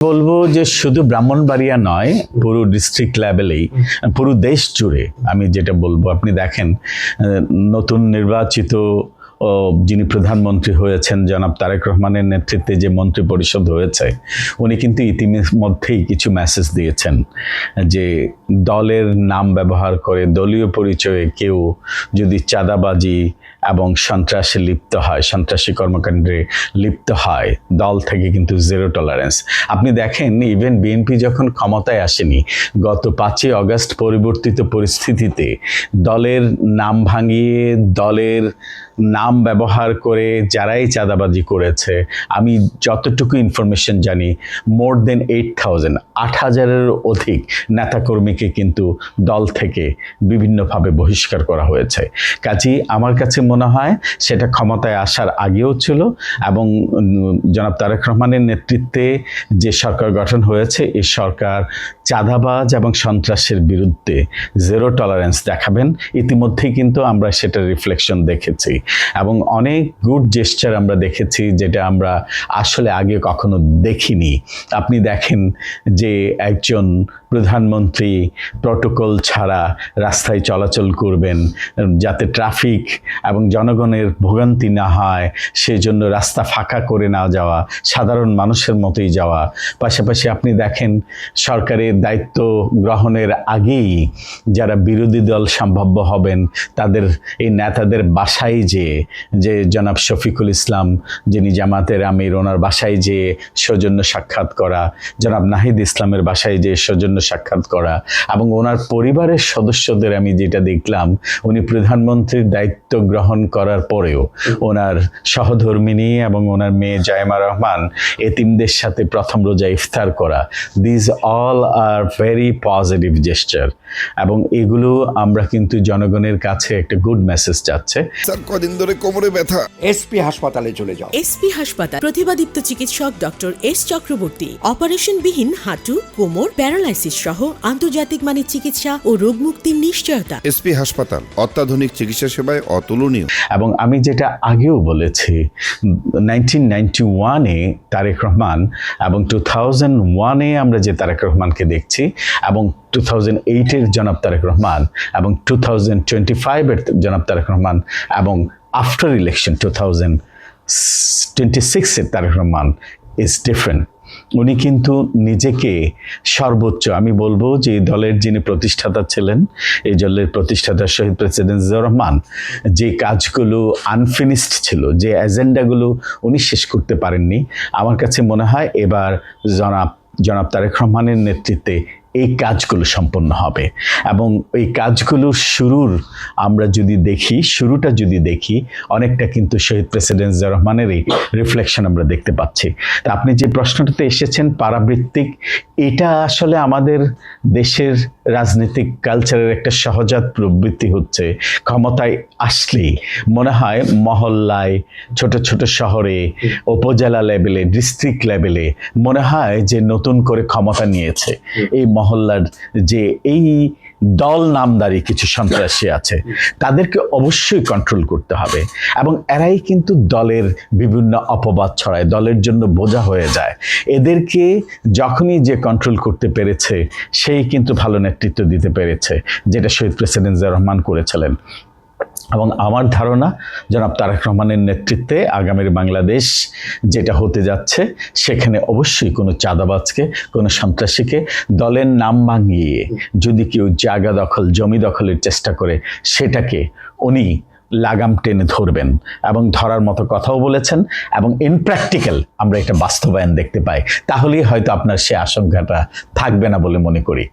বলবো যে শুধু ব্রাহ্মণবাড়িয়া নয়, পুরো ডিস্ট্রিক্ট লেভেলেই, পুরো দেশ জুড়ে আমি যেটা বলবো, আপনি দেখেন নতুন নির্বাচিত যিনি প্রধানমন্ত্রী হয়েছেন জনাব তারেক রহমানের নেতৃত্বে যে মন্ত্রী পরিষদ হয়েছে, উনি কিন্তু ইতিমধ্যেই কিছু মেসেজ দিয়েছেন যে দলের নাম ব্যবহার করে দলীয় পরিচয়ে কেউ যদি চাঁদাবাজি এবং সন্ত্রাসে লিপ্ত হয়, সন্ত্রাসী কর্মকাণ্ডে লিপ্ত হয়, দল থেকে কিন্তু জিরো টলারেন্স। আপনি দেখেন ইভেন বিএনপি যখন ক্ষমতায় আসেনি, গত 5ই অগস্ট পরিবর্তিত পরিস্থিতিতে দলের নাম ভাঙিয়ে দলের নাম ব্যবহার করে যারাই চাঁদাবাজি করেছে, আমি যতটুকু ইনফরমেশন জানি মোর দেন 8,000-8,000-এরও অধিক নেতাকর্মীকে কিন্তু দল থেকে বিভিন্নভাবে বহিষ্কার করা হয়েছে। কাজেই আমার কাছে মনে হয় সেটা ক্ষমতায় আসার আগেও ছিল, এবং জনাব তারেক রহমানের নেতৃত্বে যে সরকার গঠন হয়েছে, এই সরকার চাঁদাবাজ এবং সন্ত্রাসের বিরুদ্ধে জিরো টলারেন্স দেখাবেন। ইতিমধ্যেই কিন্তু আমরা সেটার রিফ্লেকশন দেখেছি এবং অনেক গুড জেস্চার আমরা দেখেছি, যেটা আমরা আসলে আগে কখনো দেখিনি। আপনি দেখেন যে একজন প্রধানমন্ত্রী প্রটোকল ছাড়া রাস্তায় চলাচল করবেন, যাতে ট্রাফিক এবং জনগণের ভোগান্তি না হয় সেজন্য রাস্তা ফাঁকা করে না যাওয়া, সাধারণ মানুষের মতোই যাওয়া। পাশাপাশি আপনি দেখেন সরকারের দায়িত্ব গ্রহণের আগেই যারা বিরোধী দল সম্ভাব্য হবেন তাদের এই নেতাদের বাসায় যে জনাব শফিকুল ইসলাম যিনি জামাতের আমির, ওনার বাসায় যে সৌজন্য সাক্ষাৎ করা, জনাব নাহিদ ইসলামের বাসায় যে সৌজন্য সাক্ষাৎ করা, এবং ওনার পরিবারের সদস্যদের আমি যেটা দেখলাম, উনি প্রধানমন্ত্রীর দায়িত্ব গ্রহণ করার পরেও ওনার সহধর্মিণী এবং ওনার মেয়ে জায়মা রহমান এতিমদের সাথে প্রথম রোজা ইফতার করা, this all are very positive gesture, এবং এগুলো আমরা কিন্তু জনগণের কাছে একটা গুড মেসেজ যাচ্ছে। স্যার কদিন ধরে কোমরে ব্যথা, এসপি হাসপাতালে চলে যাও। এসপি হাসপাতাল, প্রতিভাদীপ্ত চিকিৎসক ডক্টর এস চক্রবর্তী, অপারেশনবিহীন হাঁটু, কোমর, প্যারালাইসিস সহ আন্তর্জাতিক মানের চিকিৎসা ও রোগ মুক্তির নিশ্চয়তা। এসপি হাসপাতাল অত্যাধুনিক চিকিৎসা সেবায় অতুলনীয়। এবং আমি যেটা আগেও বলেছি, 1991-এ তারেক রহমান এবং 2001-এ আমরা যে তারেক রহমানকে দেখছি, এবং 2008-এর জনাব তারেক রহমান এবং 2025-এর জনাব তারেক রহমান, এবং আফটার ইলেকশন 2026-এর তারেক রহমান ইজ ডিফারেন্ট। উনি কিন্তু নিজেকে সর্বোচ্চ, আমি বলবো যে এই দলের যিনি প্রতিষ্ঠাতা ছিলেন, এই দলের প্রতিষ্ঠাতা শহীদ প্রেসিডেন্ট জিয়াউর রহমান, যে কাজগুলো আনফিনিশড ছিল, যে এজেন্ডাগুলো উনি শেষ করতে পারেননি, আমার কাছে মনে হয় এবার জনাব তারেক রহমানের নেতৃত্বে এই কাজগুলো সম্পন্ন হবে। এবং এই কাজগুলো আমরা যদি দেখি, শুরুটা যদি দেখি, অনেকটা কিন্তু শহীদ প্রেসিডেন্ট জিয়াউর রহমানেরই রিফ্লেকশন আমরা দেখতে পাচ্ছি। তা আপনি যে প্রশ্নটাতে এসেছেন পারাবৃত্তিক, এটা আসলে আমাদের দেশের রাজনৈতিক কালচারের একটা সহজাত প্রবৃত্তি হচ্ছে। ক্ষমতায় আসলেই মনে হয় মহল্লায়, ছোট ছোট শহরে, উপজেলা লেভেলে, ডিস্ট্রিক্ট লেভেলে মনে হয় যে নতুন করে ক্ষমতা নিয়েছে। এই মহল্লার যে এই দল নামদারি কিছু সন্ত্রাসী আছে, তাদেরকে অবশ্যই কন্ট্রোল করতে হবে, এবং এরাই কিন্তু দলের বিভিন্ন অপবাদ ছড়ায়, দলের জন্য বোঝা হয়ে যায়। এদেরকে যখনই যে কন্ট্রোল করতে পেরেছে, সেই কিন্তু ভালো নেতৃত্ব দিতে পেরেছে, যেটা শহীদ প্রেসিডেন্ট জিয়াউর রহমান করেছিলেন। এবং আমার ধারণা জনাব তারেক রহমানের নেতৃত্বে আগামীর বাংলাদেশ যেটা হতে যাচ্ছে, সেখানে অবশ্যই কোনো চাঁদাবাজকে, কোনো সন্ত্রাসীকে দলের নাম ভাঙিয়ে যদি কেউ জায়গা দখল, জমি দখলের চেষ্টা করে, সেটাকে উনি লাগাম টেনে ধরবেন, এবং ধরার মতো কথাও বলেছেন, এবং ইন প্র্যাকটিক্যাল আমরা এটা বাস্তবায়ন দেখতে পাই। তাহলেই হয়তো আপনার সে আশঙ্কাটা থাকবে না বলে মনে করি।